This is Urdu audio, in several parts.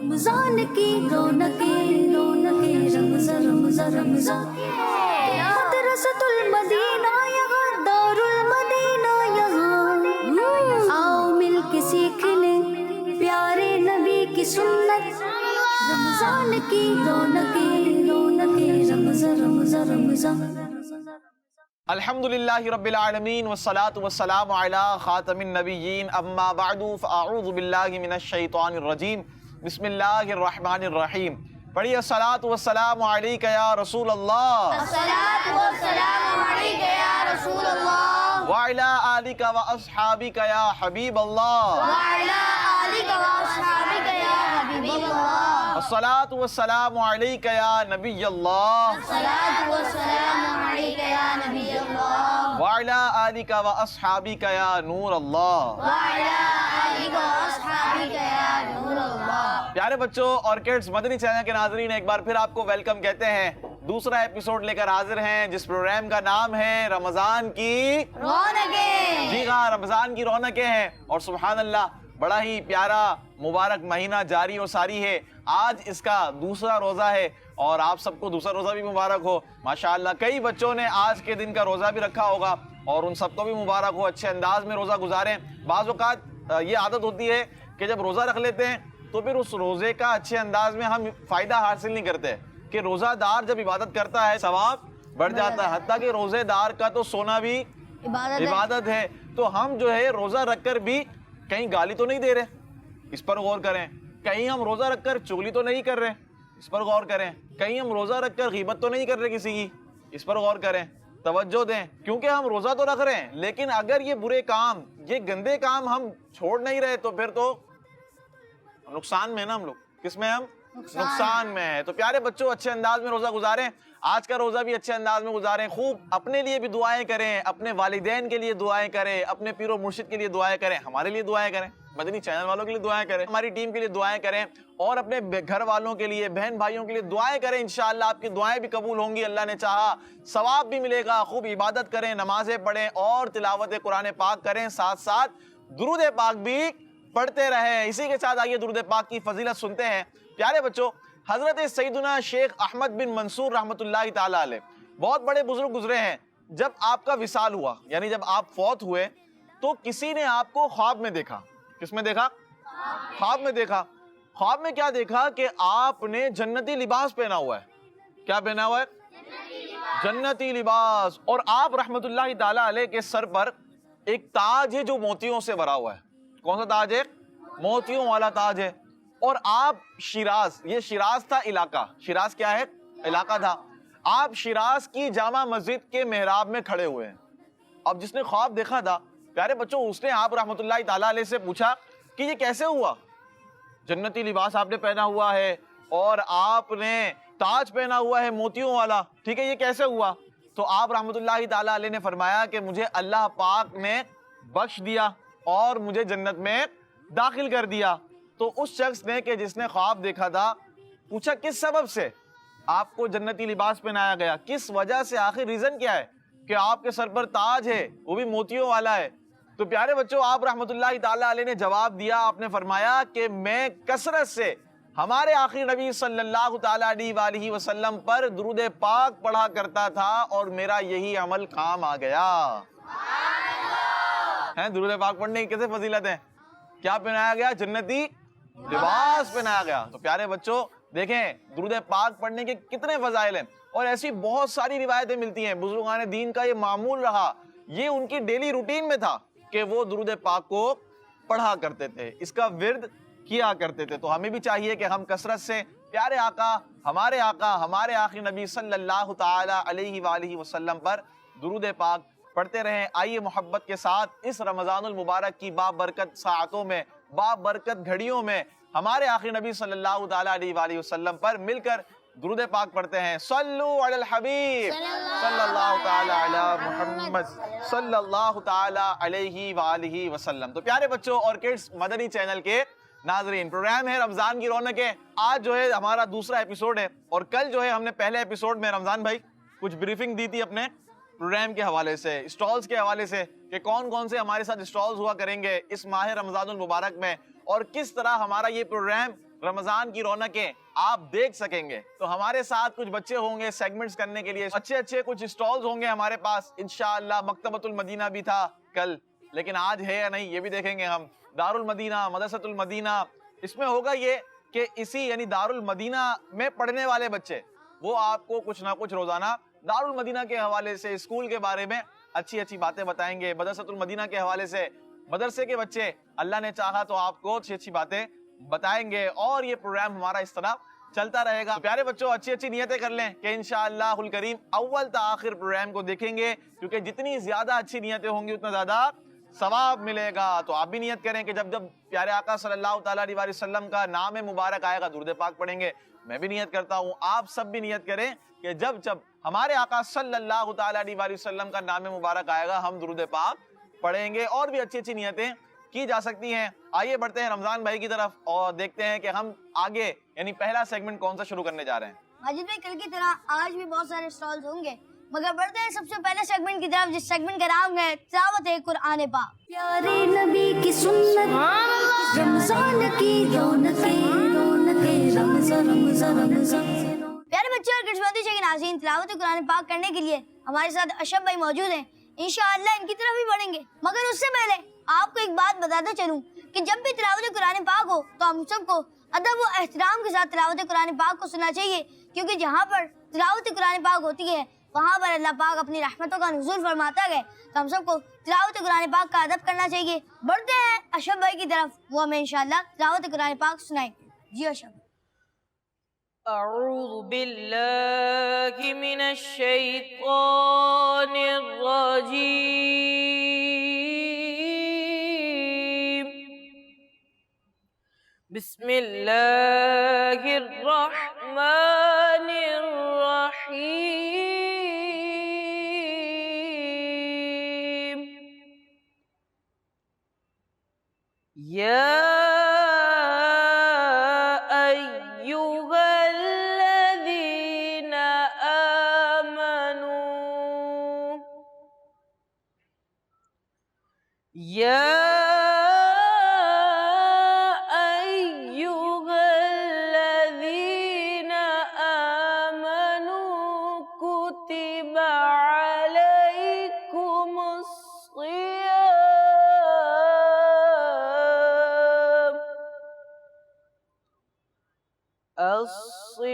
رمضان کی رونقیں رمضان رمضان رمضان مدرسۃ المدینہ یہاں دار المدینہ یہاں آؤ مل کے سیکھ لیں پیارے نبی کی سنت رمضان کی رونقیں رمضان رمضان رمضان الحمدللہ رب العالمین والصلاة والسلام علی خاتم النبیین اما بعد فاعوذ باللہ من الشیطان الرجیم بسم اللہ الرحمن الرحیم پڑھیے الصلاة والسلام علیکہ یا رسول اللہ الصلاة والسلام علیکہ یا رسول اللہ وعلی آلکہ واصحابکہ یا حبیب اللہ وعلی آلکہ واصحابکہ یا حبیب اللہ الصلاة والسلام علیکہ یا نبی اللہ الصلاة والسلام علیکہ یا نبی اللہ وعلی آلکہ واصحابکہ یا نور اللہ وعلی آلکہ واصحابکہ یا نور اللہ۔ پیارے بچوں اور کڈز، مدنی چینل کے ناظرین ایک بار پھر آپ کو ویلکم کہتے ہیں۔ دوسرا ایپیسوڈ لے کر حاضر ہیں جس پروگرام کا نام ہے رمضان کی رونقیں۔ جی ہاں، رمضان کی رونقیں ہیں، اور سبحان اللہ بڑا ہی پیارا مبارک مہینہ جاری اور ساری ہے۔ آج اس کا دوسرا روزہ ہے اور آپ سب کو دوسرا روزہ بھی مبارک ہو ماشاءاللہ۔ کئی بچوں نے آج کے دن کا روزہ بھی رکھا ہوگا اور ان سب کو بھی مبارک ہو، اچھے انداز میں روزہ گزاریں۔ بعض اوقات یہ عادت ہوتی ہے کہ جب روزہ رکھ لیتے ہیں تو پھر اس روزے کا اچھے انداز میں ہم فائدہ حاصل نہیں کرتے کہ روزہ دار جب عبادت کرتا ہے ثواب بڑھ جاتا ہے، حتیٰ کہ روزے دار کا تو سونا بھی عبادت ہے۔ تو ہم جو ہے روزہ رکھ کر بھی کہیں گالی تو نہیں دے رہے، اس پر غور کریں۔ کہیں ہم روزہ رکھ کر چغلی تو نہیں کر رہے، اس پر غور کریں۔ کہیں ہم روزہ رکھ کر غیبت تو نہیں کر رہے کسی کی، اس پر غور کریں، توجہ دیں، کیونکہ ہم روزہ تو رکھ رہے ہیں لیکن اگر یہ برے کام، یہ گندے کام ہم چھوڑ نہیں رہے تو پھر تو نقصان میں نا ہم لوگ۔ کس میں ہم؟ نقصان میں ہے۔ تو پیارے بچوں اچھے انداز میں روزہ گزاریں، آج کا روزہ بھی اچھے انداز میں گزاریں، خوب اپنے لیے بھی دعائیں کریں، اپنے والدین کے لیے دعائیں کریں، اپنے پیر و مرشد کے لیے دعائیں کریں، ہمارے لیے دعائیں کریں، مدنی چینل والوں کے لیے دعائیں کریں، ہماری ٹیم کے لیے دعائیں کریں، اور اپنے گھر والوں کے لیے، بہن بھائیوں کے لیے دعائیں کریں۔ انشاءاللہ آپ کی دعائیں بھی قبول ہوں گی، اللہ نے چاہا ثواب بھی ملے گا۔ خوب عبادت کریں، نمازیں پڑھیں اور تلاوت قرآن پاک کریں، ساتھ ساتھ درود پاک بھی پڑھتے رہیں۔ اسی کے ساتھ آئیے درود پاک کی فضیلت سنتے ہیں۔ پیارے بچوں، حضرت سیدنا شیخ احمد بن منصور رحمۃ اللہ تعالی علیہ بہت بڑے بزرگ گزرے ہیں۔ جب آپ کا وصال ہوا، یعنی جب آپ فوت ہوئے، تو کسی نے آپ کو خواب میں دیکھا۔ کس میں دیکھا؟ خواب میں دیکھا۔ خواب میں کیا دیکھا کہ آپ نے جنتی لباس پہنا ہوا ہے۔ کیا پہنا ہوا ہے؟ جنتی لباس۔ اور آپ رحمۃ اللہ تعالی علیہ کے سر پر ایک تاج ہے جو موتیوں سے بھرا ہوا ہے۔ کون سا تاج ہے؟ موتیوں والا تاج ہے۔ اور آپ شیراز، یہ شیراز تھا علاقہ، شیراز کیا ہے؟ علاقہ تھا۔ آپ شیراز کی جامع مسجد کے محراب میں کھڑے ہوئے ہیں۔ اب جس نے خواب دیکھا تھا پیارے بچوں، اس نے آپ رحمۃ اللہ تعالی علیہ سے پوچھا کہ یہ کیسے ہوا؟ جنتی لباس آپ نے پہنا ہوا ہے اور آپ نے تاج پہنا ہوا ہے موتیوں والا، ٹھیک ہے، یہ کیسے ہوا؟ تو آپ رحمۃ اللہ تعالی علیہ نے فرمایا کہ مجھے اللہ پاک نے بخش دیا اور مجھے جنت میں داخل کر دیا۔ تو اس شخص نے کہ جس نے خواب دیکھا تھا پوچھا کس سبب سے آپ کو جنتی لباس پہنایا گیا، کس وجہ سے، آخر ریزن کیا ہے کہ آپ کے سر پر تاج ہے وہ بھی موتیوں والا ہے؟ تو پیارے بچوں آپ رحمۃ اللہ تعالی علیہ نے جواب دیا، آپ نے فرمایا کہ میں کثرت سے ہمارے آخری نبی صلی اللہ تعالی علیہ وآلہ وسلم پر درود پاک پڑھا کرتا تھا اور میرا یہی عمل کام آ گیا۔ ہیں درود پاک پڑھنے کی کیسے فضیلت ہے؟ کیا پہنایا گیا؟ جنتی لباس پہنایا گیا۔ تو پیارے بچوں دیکھیں درود پاک پڑھنے کے کتنے فضائل ہیں، اور ایسی بہت ساری روایتیں ملتی ہیں۔ بزرگان دین کا یہ معمول رہا، یہ ان کی ڈیلی روٹین میں تھا کہ وہ درود پاک کو پڑھا کرتے تھے، اس کا ورد کیا کرتے تھے۔ تو ہمیں بھی چاہیے کہ ہم کثرت سے پیارے آقا، ہمارے آخری نبی صلی اللہ تعالی علیہ وآلہ وسلم پر درود پاک پڑھتے رہیں۔ آئیے محبت کے ساتھ اس رمضان المبارک کی بابرکت ساعتوں میں، بابرکت گھڑیوں میں ہمارے آخری نبی صلی اللہ تعالی علیہ وآلہ وسلم پر مل کر درود پاک پڑھتے ہیں۔ صلو علی الحبیب صلی اللہ تعالی علی محمد صلی اللہ تعالی علیہ وآلہ وسلم۔ تو پیارے بچوں اور کڈز، مدنی چینل کے ناظرین، پروگرام ہے رمضان کی رونقیں۔ آج جو ہے ہمارا دوسرا ایپیسوڈ ہے، اور کل جو ہے ہم نے پہلے ایپیسوڈ میں رمضان بھائی کچھ بریفنگ دی تھی اپنے پروگرام کے حوالے سے، اسٹالز کے حوالے سے، کہ کون کون سے ہمارے ساتھ اسٹالز ہوا کریں گے اس ماہ رمضان المبارک میں، اور کس طرح ہمارا یہ پروگرام رمضان کی رونقیں آپ دیکھ سکیں گے. تو ہمارے ساتھ کچھ بچے ہوں گے سیگمنٹس کرنے کے لیے, اچھے کچھ اسٹالز ہوں گے ہمارے پاس انشاءاللہ. مکتبۃ المدینہ بھی تھا کل, لیکن آج ہے یا نہیں یہ بھی دیکھیں گے ہم. دارالمدینہ, مدرسۃ المدینہ, اس میں ہوگا یہ کہ اسی یعنی دارالمدینہ میں پڑھنے والے بچے وہ آپ کو کچھ نہ کچھ روزانہ دارالمدینہ کے حوالے سے اسکول کے بارے میں اچھی باتیں بتائیں گے. مدرسۃ المدینہ کے حوالے سے مدرسے کے بچے اللہ نے چاہا تو آپ کو اچھی باتیں بتائیں گے, اور یہ پروگرام ہمارا اس طرح چلتا رہے گا. پیارے بچوں اچھی نیتیں کر لیں کہ انشاءاللہ الکریم اول تا آخر پروگرام کو دیکھیں گے, کیونکہ جتنی زیادہ اچھی نیتیں ہوں گی اتنا زیادہ ثواب ملے گا. تو آپ بھی نیت کریں کہ جب پیارے آقا صلی اللہ تعالیٰ علیہ وسلم کا نام مبارک آئے گا درود پاک پڑھیں گے. میں بھی نیت کرتا ہوں, آپ سب بھی نیت کریں کہ جب ہمارے آقا صلی اللہ تعالیٰ علیہ وسلم کا نام مبارک آئے گا ہم درود پاک پڑھیں گے. اور بھی اچھی نیتیں کی جا سکتی ہیں. آئیے بڑھتے ہیں رمضان بھائی کی طرف اور دیکھتے ہیں کہ ہم آگے یعنی پہلا سیگمنٹ کون سا شروع کرنے جا رہے ہیں. ماجد بھائی کل کی طرح آج بھی بہت سارے اسٹالز ہوں گے, مگر بڑھتے ہیں سب سے پہلے سیگمنٹ کی طرف, جس سیگمنٹ کا نام ہے تلاوت قرآن پاک. پیارے نبی کی سنت, رمضان کی رونقیں رمضان. پیارے بچے اور کرشمتی کے ناظرین, تلاوت قرآن پاک کرنے کے لیے ہمارے ساتھ اشرف بھائی موجود ہیں. انشاءاللہ ان کی طرف بھی پڑھیں گے, مگر اس سے پہلے آپ کو ایک بات بتاتا چلوں کہ جب بھی تلاوت قرآن پاک ہو تو ہم سب کو ادب و احترام کے ساتھ تلاوت قرآن پاک کو سننا چاہیے, کیونکہ جہاں پر تلاوت قرآن پاک ہوتی ہے وہاں پر اللہ پاک اپنی رحمتوں کا نزول فرماتا ہے. تو ہم سب کو تلاوت قرآن پاک کا ادب کرنا چاہیے. بڑھتے ہیں اشرف بھائی کی طرف, وہ ہمیں انشاءاللہ تلاوت قرآن پاک سنائیں. جی اشرف. اعوذ باللہ من الشیطان الرجیم. بسم اللہ الرحمن الرحیم. یا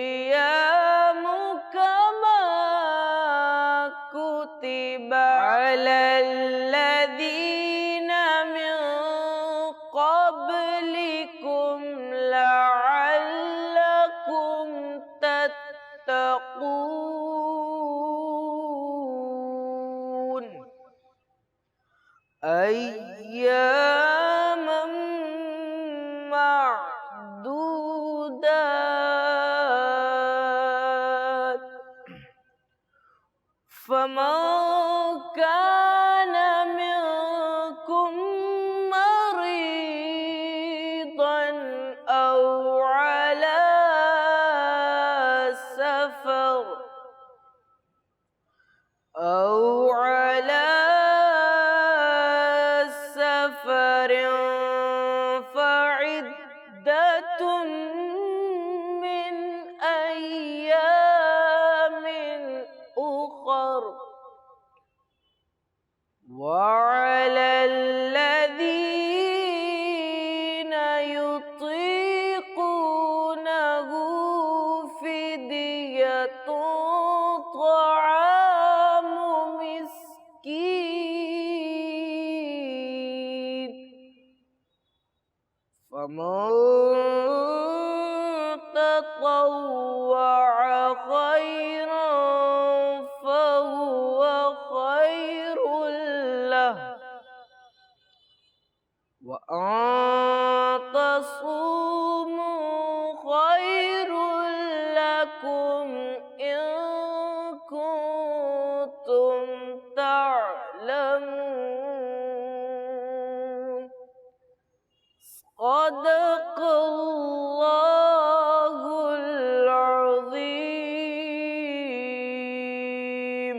الصيام كما كتب على الذين من قبلكم لعلكم تتقون. أياما معدودات. فمن كان منكم مريضا أو على سفر فعدة من أيام أخر. وعلى الذين يطيقونه فدية طعام مسكين. فمن تطوع خيرا فهو خير له, وأن تصوموا خير لكم إن كنتم تعلمون. صدق اللہ العظیم.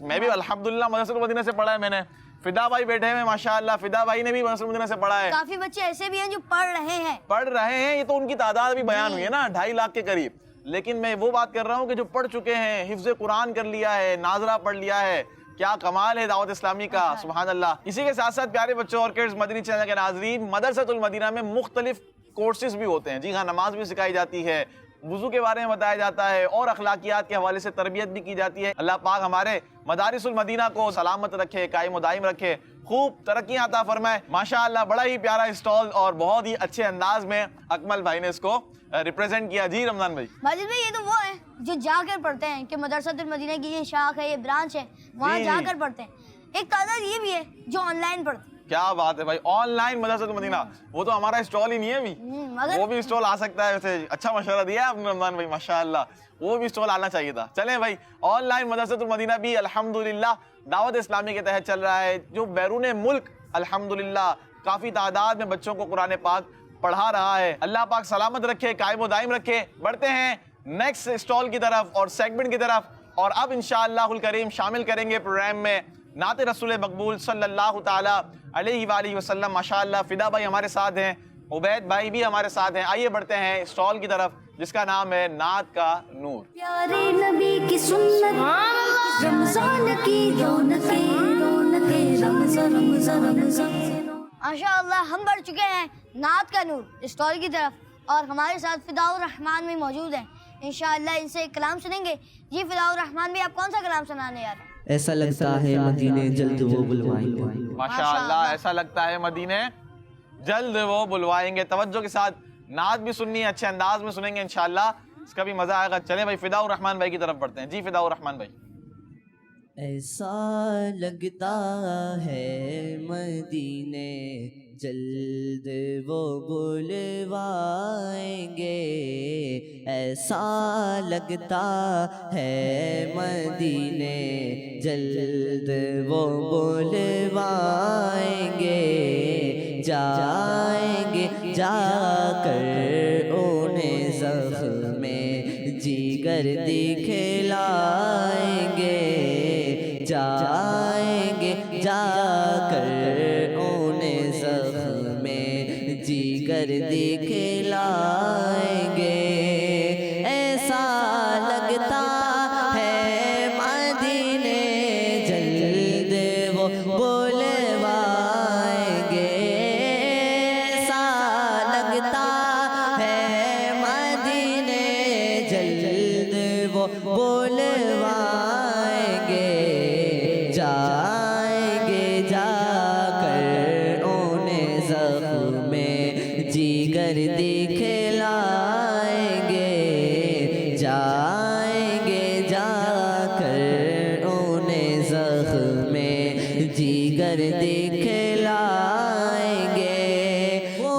میں بھی الحمدللہ مدرسۃ المدینہ سے پڑھا ہے میں نے. فدا بھائی بیٹھے ہوئے ماشاءاللہ, فدا بھائی نے بھی مدرسۃ المدینہ سے پڑھا ہے. کافی بچے ایسے بھی ہیں جو پڑھ رہے ہیں. یہ تو ان کی تعداد بھی بیان ہوئی ہے نا, 2.5 لاکھ کے قریب. لیکن میں وہ بات کر رہا ہوں کہ جو پڑھ چکے ہیں, حفظ قرآن کر لیا ہے, ناظرہ پڑھ لیا ہے, کیا کمال ہے دعوت اسلامی کا, سبحان اللہ. اسی کے ساتھ ساتھ پیارے بچوں اور کڈز, مدنی چینل کے ناظرین, مدرسۃ المدینہ میں مختلف کورسز بھی ہوتے ہیں. جی ہاں, نماز بھی سکھائی جاتی ہے, وضو کے بارے میں بتایا جاتا ہے, اور اخلاقیات کے حوالے سے تربیت بھی کی جاتی ہے. اللہ پاک ہمارے مدارس المدینہ کو سلامت رکھے, قائم و دائم رکھے, خوب ترقیاں عطا فرمائے. ماشاءاللہ بڑا ہی پیارا اسٹال اور بہت ہی اچھے انداز میں اکمل بھائی نے اس کو ریپریزنٹ کیا. جی رمضان بھائی. ماجد بھائی, یہ تو وہ ہیں جو جا کر پڑھتے ہیں کہ مدرسۃ المدینہ کی یہ شاخ ہے, یہ برانچ ہے, وہاں جا کر پڑھتے ہیں. ایک تعداد یہ بھی ہے جو آن لائن پڑھتے ہیں. کیا بات ہے بھائی, آن لائن مدرسۃ المدینہ, وہ تو ہمارا اسٹال ہی نہیں ہے ابھی, وہ بھی اسٹال آ سکتا ہے. ویسے اچھا مشورہ دیا ہے آپ نے رمضان بھائی, ماشاءاللہ وہ بھی اسٹال آنا چاہیے تھا. چلیں بھائی, آن لائن مدرسۃ المدینہ بھی الحمدللہ دعوت اسلامی کے تحت چل رہا ہے, جو بیرون ملک الحمدللہ کافی تعداد میں بچوں کو قرآن پاک پڑھا رہا ہے. اللہ پاک سلامت رکھے, قائم و دائم رکھے. بڑھتے ہیں نیکسٹ اسٹال کی طرف اور سیگمنٹ کی طرف, اور اب انشاءاللہ الکریم شامل کریں گے پروگرام میں نعت رسول مقبول صلی اللہ تعالی علیہ وآلہ وسلم. ماشاءاللہ فدا بھائی ہمارے ساتھ ہیں, عبید بھائی بھی ہمارے ساتھ ہیں. آئیے بڑھتے ہیں اسٹال کی طرف جس کا نام ہے نعت کا نور. پیارے نبی کی سنت, رمضان کی رونقیں, رمضان رمضان رمضان. ماشاءاللہ ہم بڑھ چکے ہیں نعت کا نور اسٹال کی طرف, اور ہمارے ساتھ فداء الرحمان بھی موجود ہیں. انشاءاللہ ان سے ایک کلام سنیں گے. جی فداء الرحمان بھی, آپ کون سا کلام سنانے جا رہے ہیں؟ ایسا لگتا ہے مدینے جلد وہ بلوائیں گے. ماشاءاللہ ایسا لگتا ہے مدینے جلد وہ بلوائیں گے. توجہ کے ساتھ نعت بھی سننی ہے, اچھے انداز میں سنیں گے انشاءاللہ, اس کا بھی مزہ آئے گا. چلیں بھائی فداء الرحمان بھائی کی طرف بڑھتے ہیں. جی فداء الرحمان بھائی. ایسا لگتا ہے مدینے جلد وہ بلوائیں گے. ایسا لگتا ہے مدینے جلد وہ بلوائیں گے. جائیں گے جا کر انہیں زخم جگر دکھلائیں گے. جائیں گے جا کر انہیں زخم جگر دکھلائیں گے. ایسا لگتا ہے مدینے جلد وہ بلوائیں گے. ایسا لگتا ہے مدینے جلد وہ بلوائیں گے. جائیں گے جا کر انہیں زخم جگر دکھلائیں گے. جائیں گے جا کر انہیں زخم جگر دکھلائیں گے. وہ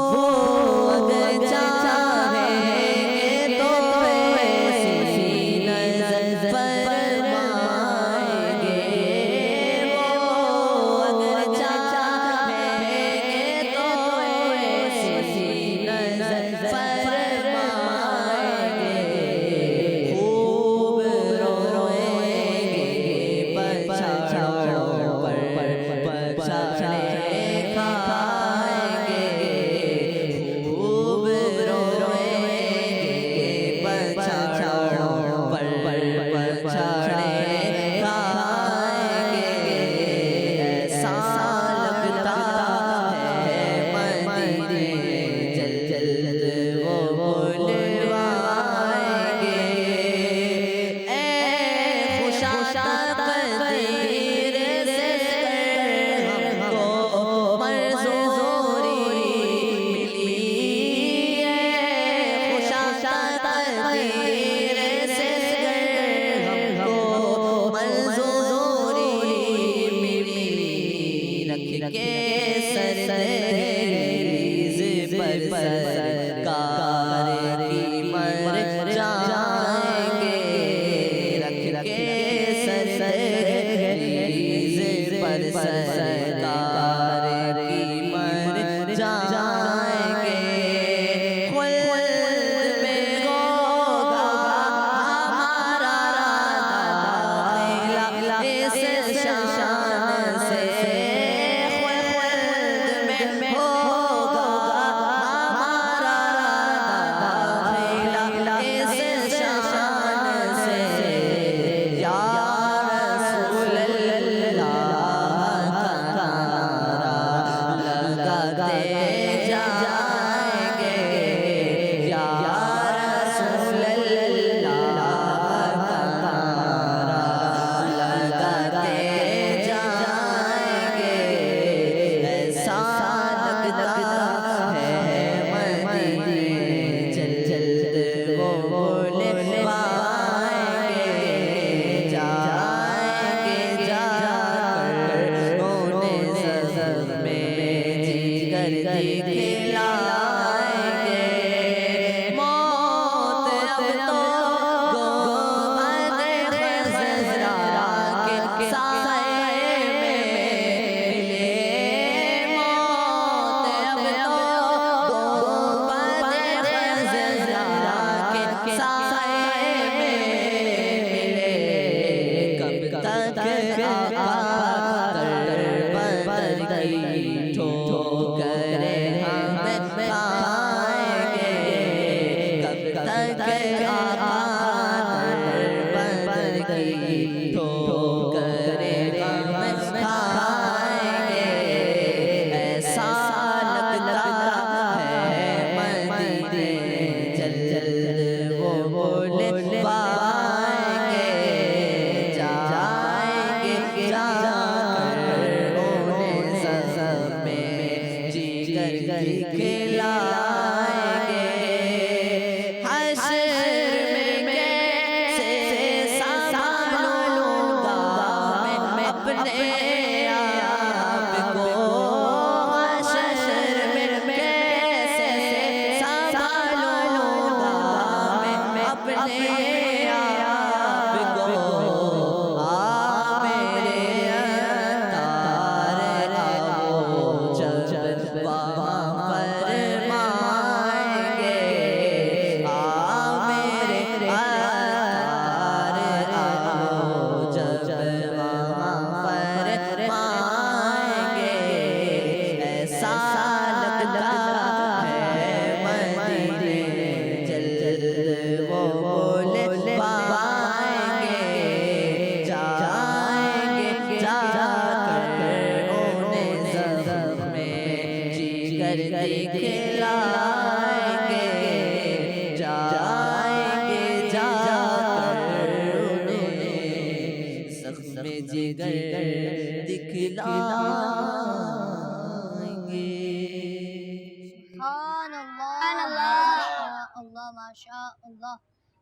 اگر چاہیں گے تو ایسی نظر فرمائیں گے. وہ اگر چاہیں گے تو ایسی نظر فرمائیں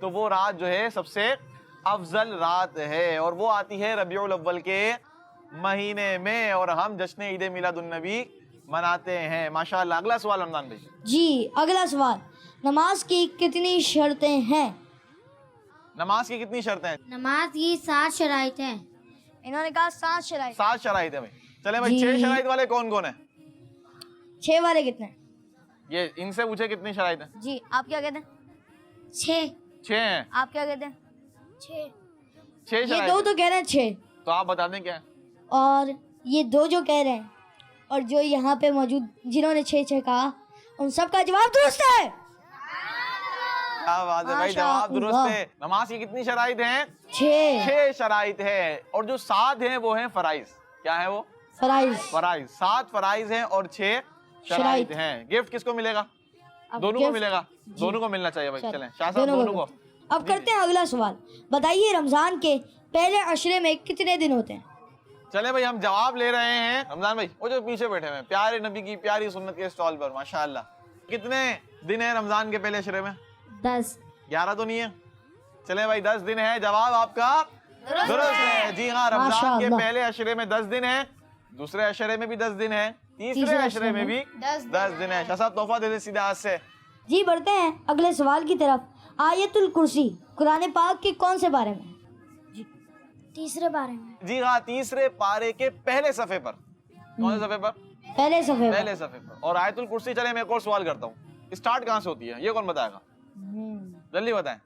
تو وہ رات جو ہے سب سے افضل رات ہے اور وہ آتی ہے ربیع الاول کے مہینے میں اور ہم جشن عید میلاد النبی مناتے ہیں ماشاءاللہ. اگلا سوال رمضان بھائی. جی اگلا سوال، نماز کی کتنی شرطیں ہیں؟ نماز کی کتنی شرطیں ہیں؟ نماز کی 7 شرائط ہیں. انہوں نے کہا 7 شرائط. 7 شرائط ہیں بھائی. چلے بھائی 6 شرائط والے کون کون ہیں؟ 6 والے کتنے ہیں؟ یہ ان سے پوچھے کتنی شرائط ہیں. جی آپ کیا کہتے ہیں؟ 6 ہیں. آپ کیا کہتے ہیں؟ 6 یہ شرائط 2 تو کہہ رہے ہیں 6، تو آپ بتا دیں کیا ہے. اور یہ 2 جو کہہ رہے ہیں اور جو یہاں پہ موجود جنہوں نے 6 کہا ان سب کا جواب درست ہے. کیا بات ہے بھائی، جواب درست ہے. نماز کی کتنی شرائط ہیں؟ 6 شرائط ہے اور جو 7 ہیں وہ ہیں فرائض. کیا ہے وہ؟ فرائض. 7 فرائض ہیں اور 6 شرائط ہیں. گفٹ کس کو ملے گا؟ دونوں کو ملے گا. دونوں کو ملنا چاہیے بھائی. چلیں شاہ صاحب دونوں کو. اب کرتے ہیں اگلا سوال. بتائیے رمضان کے پہلے عشرے میں کتنے دن ہوتے ہیں؟ چلے بھائی ہم جواب لے رہے ہیں. رمضان بھائی وہ جو پیچھے بیٹھے ہوئے پیارے نبی کی پیاری سنت کے اسٹال پر ماشاءاللہ، کتنے دن ہیں رمضان کے پہلے عشرے میں؟ 10. 11 تو نہیں ہے. چلے بھائی 10 دن ہے. جواب آپ کا درست ہے. جی ہاں، رمضان کے پہلے عشرے میں 10 دن ہیں، دوسرے عشرے میں بھی 10 دن ہیں، تیسرے عشرے میں بھی 10 دن ہیں. شاہ صاحب تحفہ دے دیں سیدھے ہاتھ سے. جی بڑھتے ہیں اگلے سوال کی طرف. آیت الکرسی قرآن پاک کے کون سے بارے میں؟ تیسرے بارے میں. جی ہاں، تیسرے پارے کے پہلے صفحے پر. کون سے صفحے پر؟ پہلے صفحے پہلے صفحے پر. اور آیت الکرسی، چلے میں ایک اور سوال کرتا ہوں، اسٹارٹ کہاں سے ہوتی ہے یہ کون بتائے گا؟ جلدی بتائیں،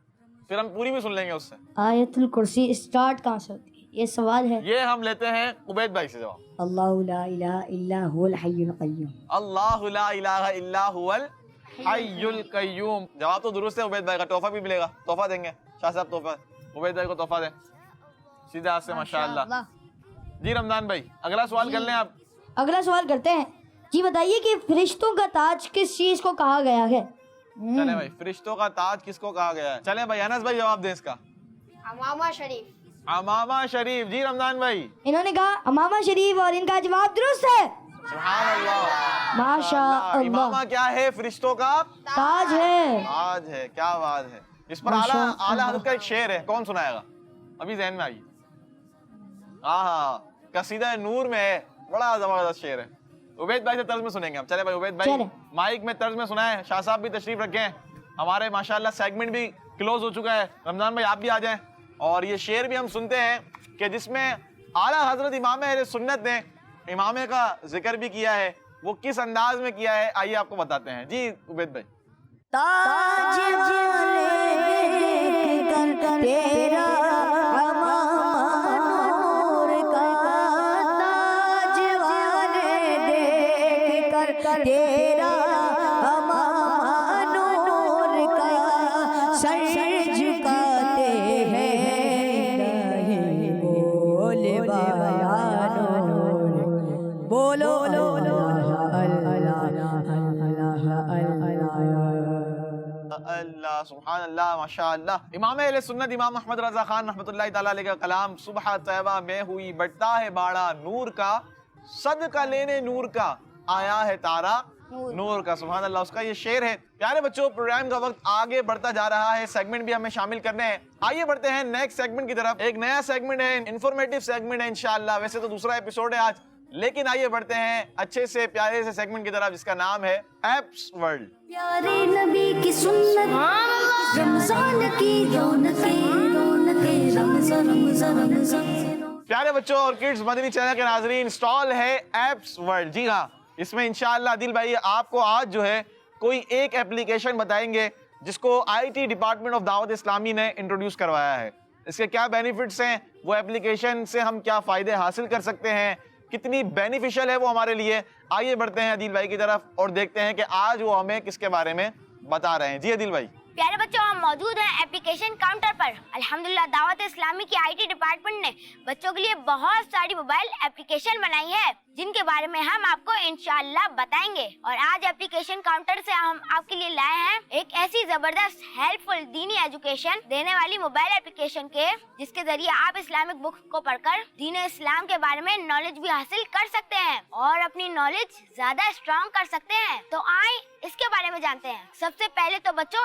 پھر ہم پوری بھی سن لیں گے اس سے. آیت الکرسی اسٹارٹ کہاں سے ہوتی ہے یہ سوال ہے. یہ ہم لیتے ہیں عبید بھائی سے جواب. اللہ لا الہ الا هو الحی القیوم. اللہ لا الہ الا هو الحی القیوم. جواب تو درست ہے عبید بھائی کا. تحفہ بھی ملے گا. تحفہ دیں گے شاہ صاحب. تحفہ عبید بھائی کو تحفہ دیں سیدھے ہاتھ سے ماشاءاللہ. جی رمضان بھائی اگلا سوال کر لیں آپ. اگلا سوال کرتے ہیں. جی بتائیے کہ فرشتوں کا تاج کس چیز کو کہا گیا ہے؟ چلیں بھائی فرشتوں کا تاج کس کو کہا گیا ہے؟ چلیں بھائی انس بھائی جواب دیں اس کا. امامہ شریف. امامہ شریف. جی رمضان بھائی. انہوں نے کہا امامہ شریف اور ان کا جواب درست ہے. سبحان اللہ ماشاء اللہ. امامہ کیا ہے؟ فرشتوں کا تاج ہے. تاج ہے. کیا بات ہے. اس پر اعلیٰ حضرت کا ایک شعر ہے، کون سنائے گا؟ ابھی ذہن میں آئی. ہاں قصیدہ نور میں ہے، بڑا زبردست شعر ہے. عبید بھائی سے طرز میں سنیں گے ہم. چلے بھائی عبید بھائی مائک میں طرز میں سنائیں. شاہ صاحب بھی تشریف رکھیں. ہمارے ماشاءاللہ سیگمنٹ بھی کلوز ہو چکا ہے. رمضان بھائی آپ بھی آ جائیں. اور یہ شعر بھی ہم سنتے ہیں کہ جس میں اعلیٰ حضرت امام اہل سنت نے امامے کا ذکر بھی کیا ہے. وہ کس انداز میں کیا ہے آئیے آپ کو بتاتے ہیں. جی عبید بھائی. تاج والے دیکھ کر تیرا نور کا، تاج والے دیکھ کر تیرا نور کا، سر جھکاتے ہیں نہیں بولے بیان نور. بولو اللہ سبحان اللہ ماشاءاللہ. امام اہل سنت امام احمد رضا خان رحمۃ اللہ تعالیٰ علیہ کا کلام. صبح طیبہ میں ہوئی بٹتا ہے باڑا نور کا، صدقہ لینے نور کا آیا ہے تارا نور کا. سبحان اللہ. اس کا یہ شعر ہے. پیارے بچوں پروگرام کا وقت آگے بڑھتا جا رہا ہے، سیگمنٹ بھی ہمیں شامل کرنے ہیں. آئیے بڑھتے ہیں نیکسٹ سیگمنٹ کی طرف. ایک نیا سیگمنٹ ہے، انفارمیٹیو سیگمنٹ ہے انشاءاللہ. ویسے تو دوسرا ایپیسوڈ ہے آج، لیکن آئیے بڑھتے ہیں اچھے سے پیارے سے سیگمنٹ کی طرف جس کا نام ہے ایپس ورلڈ. پیارے نبی کی سنت، رمضان کی رونقیں رمضان رمضان. پیارے بچوں اور کڈز مدنی چینل کے ناظرین، اسٹال ہے ایپس ورلڈ. جی ہاں، اس میں انشاءاللہ عادل بھائی آپ کو آج جو ہے کوئی ایک اپلیکیشن بتائیں گے جس کو آئی ٹی ڈپارٹمنٹ آف دعوت اسلامی نے انٹروڈیوس کروایا ہے. اس کے کیا بینیفٹس ہیں، وہ اپلیکیشن سے ہم کیا فائدے حاصل کر سکتے ہیں، کتنی بینیفیشل ہے وہ ہمارے لیے. آئیے بڑھتے ہیں عادل بھائی کی طرف اور دیکھتے ہیں کہ آج وہ ہمیں کس کے بارے میں بتا رہے ہیں. جی عادل بھائی. پیارے بچوں ہم موجود ہیں اپلیکیشن کاؤنٹر پر. الحمدللہ دعوت اسلامی کی آئی ٹی ڈپارٹمنٹ نے بچوں کے لیے بہت ساری موبائل اپلیکیشن بنائی ہے جن کے بارے میں ہم آپ کو انشاءاللہ بتائیں گے. اور آج اپلیکیشن کاؤنٹر سے ہم آپ کے لیے لائے ہیں ایک ایسی زبردست ہیلپ فل دینی ایجوکیشن دینے والی موبائل اپلیکیشن کے جس کے ذریعے آپ اسلامک بکس کو پڑھ کر دین اسلام کے بارے میں نالج بھی حاصل کر سکتے ہیں اور اپنی نالج زیادہ اسٹرانگ کر سکتے ہیں. تو آئیں اس کے بارے میں جانتے ہیں. سب سے پہلے تو بچوں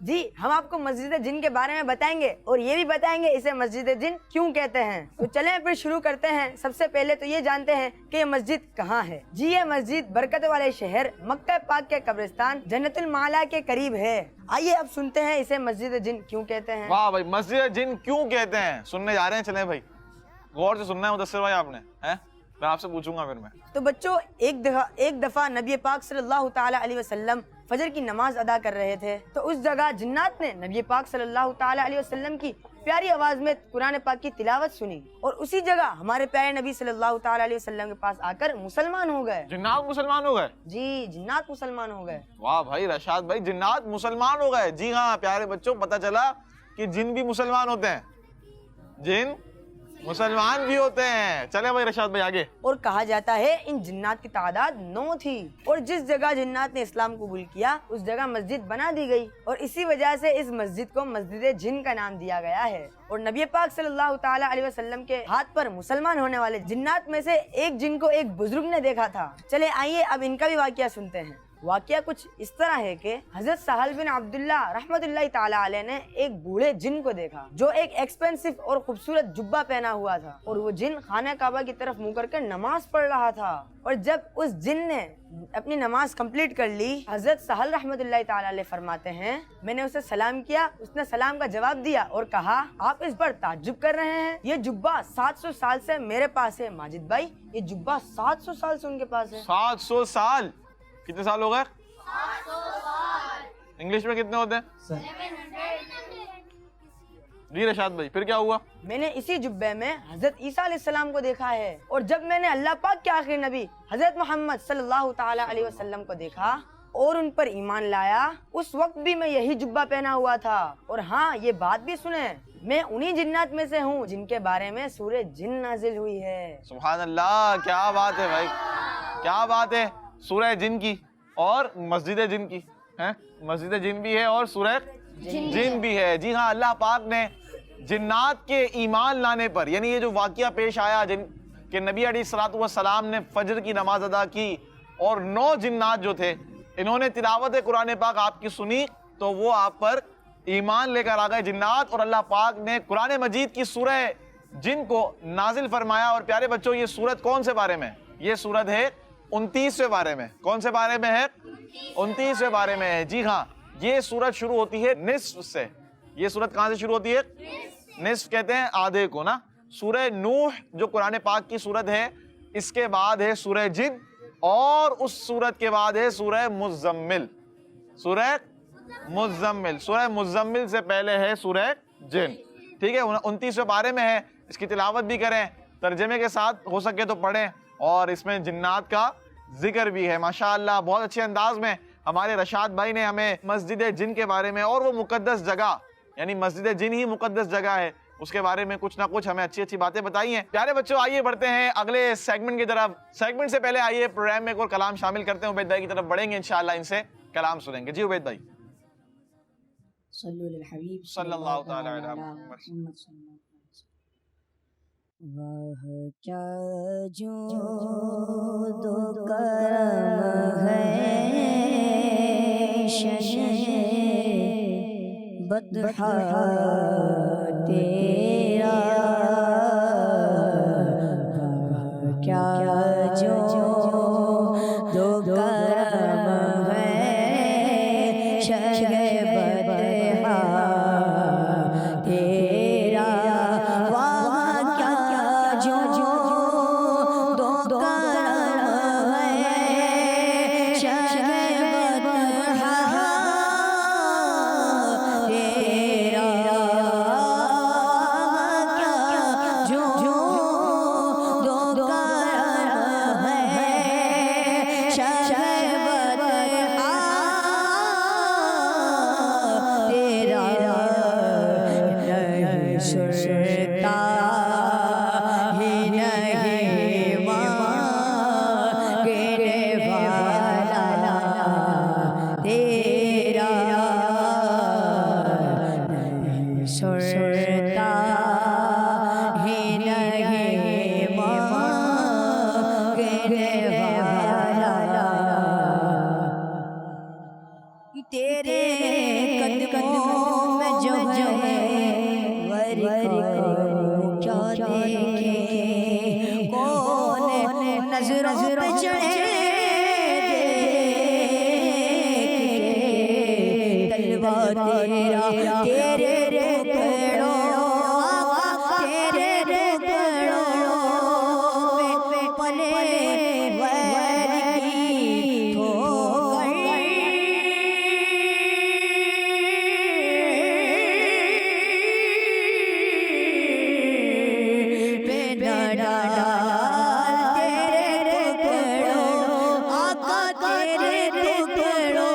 جی ہم آپ کو مسجد جن کے بارے میں بتائیں گے اور یہ بھی بتائیں گے اسے مسجد جن کیوں کہتے ہیں. تو چلیں پھر شروع کرتے ہیں. سب سے پہلے تو یہ جانتے ہیں کہ یہ مسجد کہاں ہے. جی یہ مسجد برکت والے شہر مکہ پاک کے قبرستان جنت المعلا کے قریب ہے. آئیے اب سنتے ہیں اسے مسجد جن کیوں کہتے ہیں. واہ بھائی، مسجد جن کیوں کہتے ہیں سننے جا رہے ہیں. چلیں بھائی غور سے سننا ہے مدثر بھائی آپ نے، میں آپ سے پوچھوں گا پھر میں. تو بچوں ایک دفعہ نبی پاک صلی اللہ تعالی علیہ وسلم فجر کی نماز ادا کر رہے تھے. تو اس جگہ جنات نے نبی پاک صلی اللہ تعالی علیہ وسلم کی پیاری آواز میں قرآن پاک کی تلاوت سنی اور اسی جگہ ہمارے پیارے نبی صلی اللہ تعالی علیہ وسلم کے پاس آ کر مسلمان ہو گئے. جنات مسلمان ہو گئے؟ جی جنات مسلمان ہو گئے. واہ بھائی رشاد بھائی، جنات مسلمان ہو گئے. جی ہاں پیارے بچوں، پتہ چلا کہ جن بھی مسلمان ہوتے ہیں، جن مسلمان بھی ہوتے ہیں. چلے بھائی رشاد بھائی آگے. اور کہا جاتا ہے ان جنات کی تعداد 9 تھی اور جس جگہ جنات نے اسلام قبول کیا اس جگہ مسجد بنا دی گئی اور اسی وجہ سے اس مسجد کو مسجد جن کا نام دیا گیا ہے. اور نبی پاک صلی اللہ تعالی علیہ وسلم کے ہاتھ پر مسلمان ہونے والے جنات میں سے ایک جن کو ایک بزرگ نے دیکھا تھا. چلے آئیے اب ان کا بھی واقعہ سنتے ہیں. واقعہ کچھ اس طرح ہے کہ حضرت سہل بن عبداللہ رحمت اللہ تعالی علیہ نے ایک بوڑھے جن کو دیکھا جو ایک ایکسپینسو اور خوبصورت جبہ پہنا ہوا تھا اور وہ جن خانہ کعبہ کی طرف منہ کر کے نماز پڑھ رہا تھا. اور جب اس جن نے اپنی نماز کمپلیٹ کر لی، حضرت سہل رحمت اللہ تعالی علیہ فرماتے ہیں میں نے اسے سلام کیا، اس نے سلام کا جواب دیا اور کہا آپ اس پر تعجب کر رہے ہیں، یہ جبہ 700 سال سے میرے پاس ہے. ماجد بھائی یہ جبہ 700 سال سے ان کے پاس ہے. 700 سال؟ کتنے سال ہو گئے؟ 700 سال. انگلش میں کتنے ہوتے ہیں؟ 700. جی رشاد بھائی پھر کیا ہوا؟ میں نے اسی جبے میں حضرت عیسیٰ علیہ السلام کو دیکھا ہے اور جب میں نے اللہ پاک کے آخری نبی حضرت محمد صلی اللہ تعالی علیہ وسلم کو دیکھا اور ان پر ایمان لایا، اس وقت بھی میں یہی جبہ پہنا ہوا تھا. اور ہاں یہ بات بھی سنیں، میں انہی جنات میں سے ہوں جن کے بارے میں سورہ جن نازل ہوئی ہے. سبحان اللہ، کیا بات ہے بھائی، کیا بات ہے. سورہ جن کی اور مسجد جن کی ہے، مسجد جن بھی ہے اور سورہ جن بھی ہے. جی ہاں اللہ پاک نے جنات کے ایمان لانے پر، یعنی یہ جو واقعہ پیش آیا کہ نبی علیہ الصلوۃ والسلام نے فجر کی نماز ادا کی اور 9 جنات جو تھے انہوں نے تلاوت قرآن پاک آپ کی سنی تو وہ آپ پر ایمان لے کر آ گئے جنات. اور اللہ پاک نے قرآن مجید کی سورہ جن کو نازل فرمایا. اور پیارے بچوں یہ سورت کون سے بارے میں؟ یہ سورت ہے 29ویں بارے میں. کون سے بارے میں ہے؟ 29ویں بارے میں ہے. جی ہاں یہ سورت شروع ہوتی ہے نصف سے. یہ سورت کہاں سے شروع ہوتی ہے؟ نصف کہتے ہیں آدھے کو نا. سورہ نوح جو قرآن پاک کی سورت ہے، اس کے بعد ہے سورہ جن اور اس سورت کے بعد ہے سورہ مزمل. سورہ مزمل، سورہ مزمل سے پہلے ہے سورہ جن. ٹھیک ہے 29ویں بارے میں ہے. اس کی تلاوت بھی کریں، ترجمے کے ساتھ ہو سکے تو پڑھیں. اور اس میں جنات کا ذکر بھی ہے. ماشاءاللہ بہت اچھے انداز میں ہمارے رشاد بھائی نے ہمیں مسجد جن کے بارے میں اور وہ مقدس جگہ، یعنی مسجد جن ہی مقدس جگہ ہے، اس کے بارے میں کچھ نہ کچھ ہمیں اچھی اچھی باتیں بتائی ہیں. پیارے بچوں آئیے بڑھتے ہیں اگلے سیگمنٹ کی طرف. سیگمنٹ سے پہلے آئیے پروگرام میں ایک اور کلام شامل کرتے ہیں. عبید بھائی کی طرف بڑھیں گے، انشاءاللہ ان سے کلام سنیں گے. جی عبید بھائی. صلی اللہ تعالی علیہ محمد. واہ کیا جود و کرم ہے بطحا تیرا، واہ کیا جود و کرم ہے بطحا تیرا. تیرے قدموں میں جو ہے ورک کیا دیکھیں کون نظروں پہ چڑھے تلوار تیرا تیرے ٹکڑوں تیرے ٹکڑوں پہ پلے ور کی ٹھوکر پہ نہ ڈال تیرے ٹکڑوں آقا تیرے ٹکڑوں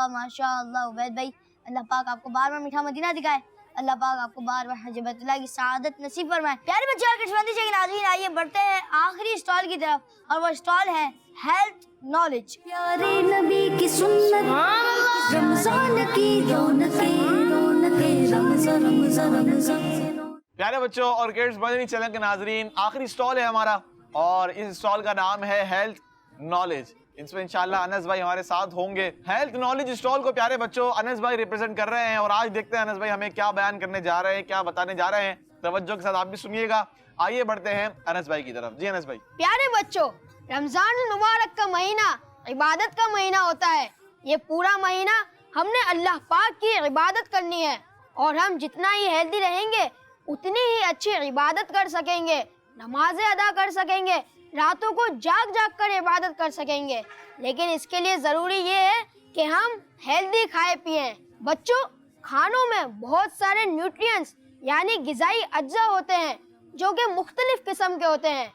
ماشاء اللہ عبید بھائی، اللہ پاک آپ کو بار بار میٹھا مدینہ دکھائے، اللہ پاک آپ کو بار بار حج بیت اللہ کی سعادت نصیب فرمائے۔ پیارے بچے اور کشمندی کے ناظرین، آئیے بڑھتے ہیں آخری اسٹال کی طرف، اور وہ اسٹال ہے ہیلتھ نالج۔ پیارے نبی کی سنت رمضان کی رونقیں رونقیں رمضان رمضان رمضان۔ پیارے بچوں اور کڈز مدنی چینل کے ناظرین، آخری اسٹال ہے ہمارا، اور اس اسٹال کا نام ہے ہیلتھ نالج۔ اس میں انشاءاللہ انس بھائی ہمارے ساتھ ہوں گے۔ ہیلتھ نالج اسٹال کو پیارے بچوں انس بھائی ریپرزینٹ کر رہے ہیں، اور آج دیکھتے ہیں انس بھائی ہمیں کیا بیان کرنے جا رہے ہیں، کیا بتانے جا رہے ہیں۔ توجہ کے ساتھ آپ بھی سنیے گا۔ آئیے بڑھتے ہیں انس بھائی کی طرف۔ جی انس بھائی۔ پیارے بچوں، رمضان المبارک کا مہینہ عبادت کا مہینہ ہوتا ہے۔ یہ پورا مہینہ ہم نے اللہ پاک کی عبادت کرنی ہے، اور ہم جتنا ہی ہیلدی رہیں گے اتنی ہی اچھی عبادت کر سکیں گے، نمازیں ادا کر سکیں گے، راتوں کو جاگ جاگ کر عبادت کر سکیں گے۔ لیکن اس کے لیے ضروری یہ ہے کہ ہم ہیلدی کھائے پیئیں۔ بچوں، کھانوں میں بہت سارے نیوٹرینٹس یعنی غذائی اجزاء ہوتے ہیں، جو کہ مختلف قسم کے ہوتے ہیں،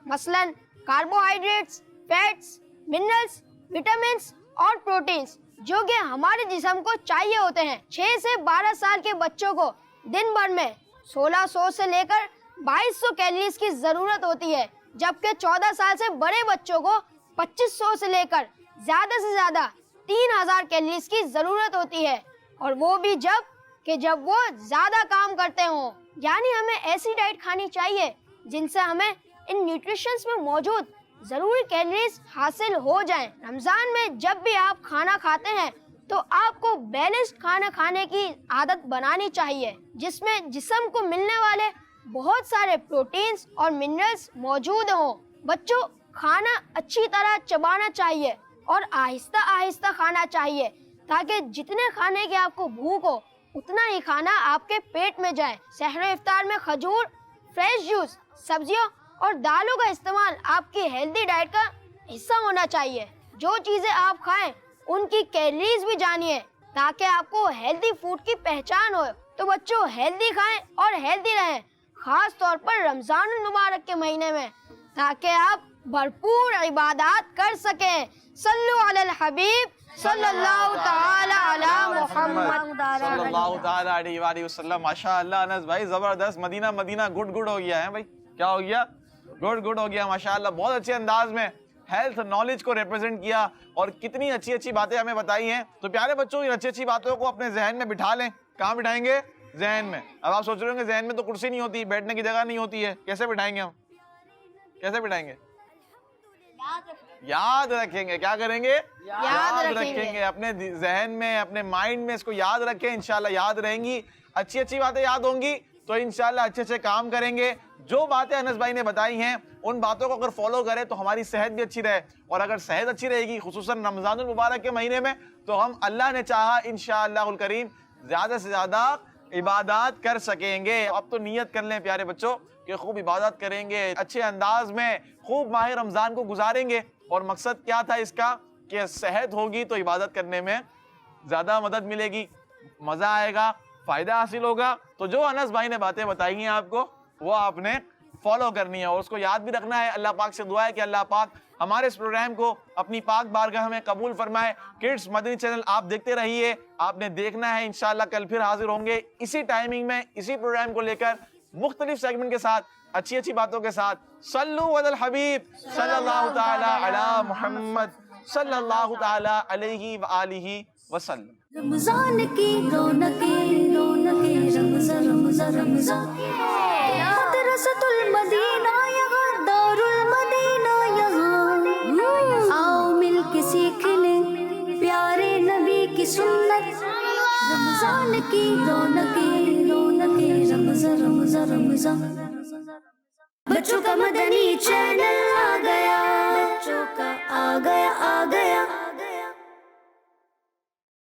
مثلاً کاربوہائیڈریٹس، فیٹس، منرلز، وٹامنس اور پروٹینز جو کہ ہمارے جسم کو چاہیے ہوتے ہیں۔ 6 سے 12 سال کے بچوں کو دن بھر میں 1600 سے لے کر 2200 کیلریز کی ضرورت ہوتی ہے، جبکہ 14 سال سے بڑے بچوں کو 2500 سے لے کر زیادہ سے زیادہ 3000 کیلریز کی ضرورت ہوتی ہے، اور وہ بھی جب وہ زیادہ کام کرتے ہوں۔ یعنی ہمیں ایسی ڈائٹ کھانی چاہیے جن سے ہمیں ان نیوٹریشنز میں موجود ضروری کیلریز حاصل ہو جائیں۔ رمضان میں جب بھی آپ کھانا کھاتے ہیں تو آپ کو بیلنسڈ کھانا کھانے کی عادت بنانی چاہیے، جس میں جسم کو ملنے والے بہت سارے پروٹینز اور منرلز موجود ہوں۔ بچوں، کھانا اچھی طرح چبانا چاہیے اور آہستہ آہستہ کھانا چاہیے تاکہ جتنے کھانے کی آپ کو بھوک ہو اتنا ہی کھانا آپ کے پیٹ میں جائے۔ سحر و افطار میں کھجور، فریش جوس، سبزیوں اور دالوں کا استعمال آپ کی ہیلدی ڈائٹ کا حصہ ہونا چاہیے۔ جو چیزیں آپ کھائیں ان کی کیلریز بھی جانیے تاکہ آپ کو ہیلدی فوڈ کی پہچان ہو۔ تو بچوں، ہیلدی کھائیں اور ہیلدی رہیں، خاص طور پر رمضان المبارک کے مہینے میں، تاکہ آپ بھرپور عبادات کر سکیں۔ صلو علی الحبیب صلی اللہ تعالی علی محمد صلی اللہ تعالی علیہ وآلہ وسلم۔ ماشاءاللہ انس بھائی زبردست، مدینہ گڈ ہو گیا ہے بھائی، کیا ہو گیا؟ گڈ ہو گیا ماشاءاللہ۔ بہت اچھے انداز میں ہیلتھ نالج کو ریپرزینٹ کیا اور کتنی اچھی باتیں ہمیں بتائی ہیں۔ تو پیارے بچوں، ان اچھی باتوں کو اپنے ذہن میں بٹھا لیں۔ کہاں بٹھائیں گے؟ ذہن میں۔ اب آپ سوچ رہے ہوں گے ذہن میں تو کرسی نہیں ہوتی، بیٹھنے کی جگہ نہیں ہوتی ہے، کیسے بٹھائیں گے ہم؟ کیسے بٹھائیں گے؟ یاد رکھیں گے۔ کیا کریں گے؟ یاد رکھیں گے۔ اپنے ذہن میں، اپنے مائنڈ میں اس کو یاد رکھیں، انشاءاللہ یاد رہیں گی۔ اچھی باتیں یاد ہوں گی تو انشاءاللہ اچھے کام کریں گے۔ جو باتیں انس بھائی نے بتائی ہیں ان باتوں کو اگر فالو کریں تو ہماری صحت بھی اچھی رہے، اور اگر صحت اچھی رہے گی خصوصاً رمضان المبارک کے مہینے میں، تو ہم اللہ نے چاہا انشاءاللہ الکریم زیادہ سے زیادہ عبادات کر سکیں گے۔ اب تو نیت کر لیں پیارے بچوں کہ خوب عبادت کریں گے، اچھے انداز میں خوب ماہ رمضان کو گزاریں گے۔ اور مقصد کیا تھا اس کا؟ کہ صحت ہوگی تو عبادت کرنے میں زیادہ مدد ملے گی، مزہ آئے گا، فائدہ حاصل ہوگا۔ تو جو انس بھائی نے باتیں بتائی ہیں آپ کو، وہ آپ نے فالو کرنی ہے اور اس کو یاد بھی رکھنا ہے۔ اللہ پاک سے دعا ہے کہ اللہ پاک ہمارے اس پروگرام کو اپنی پاک بارگاہ میں قبول فرمائے۔ کڈز مدنی چینل آپ دیکھتے رہیے، آپ نے دیکھنا ہے۔ انشاءاللہ کل پھر حاضر ہوں گے اسی ٹائمنگ میں، اسی پروگرام کو لے کر، مختلف سیگمنٹ کے ساتھ، اچھی باتوں کے ساتھ۔ صلو علی الحبیب صلی اللہ تعالی علی محمد صلی اللہ تعالی علیہ وآلہ وسلم۔ رمضان کی رونقیں رمضان مدرسۃ المدینہ یہاں، دار المدینہ یہاں، آؤ مل کے سیکھ لیں پیارے نبی کی سنت۔ رمضان کی رونقیں رمضان بچوں کا مدنی چینل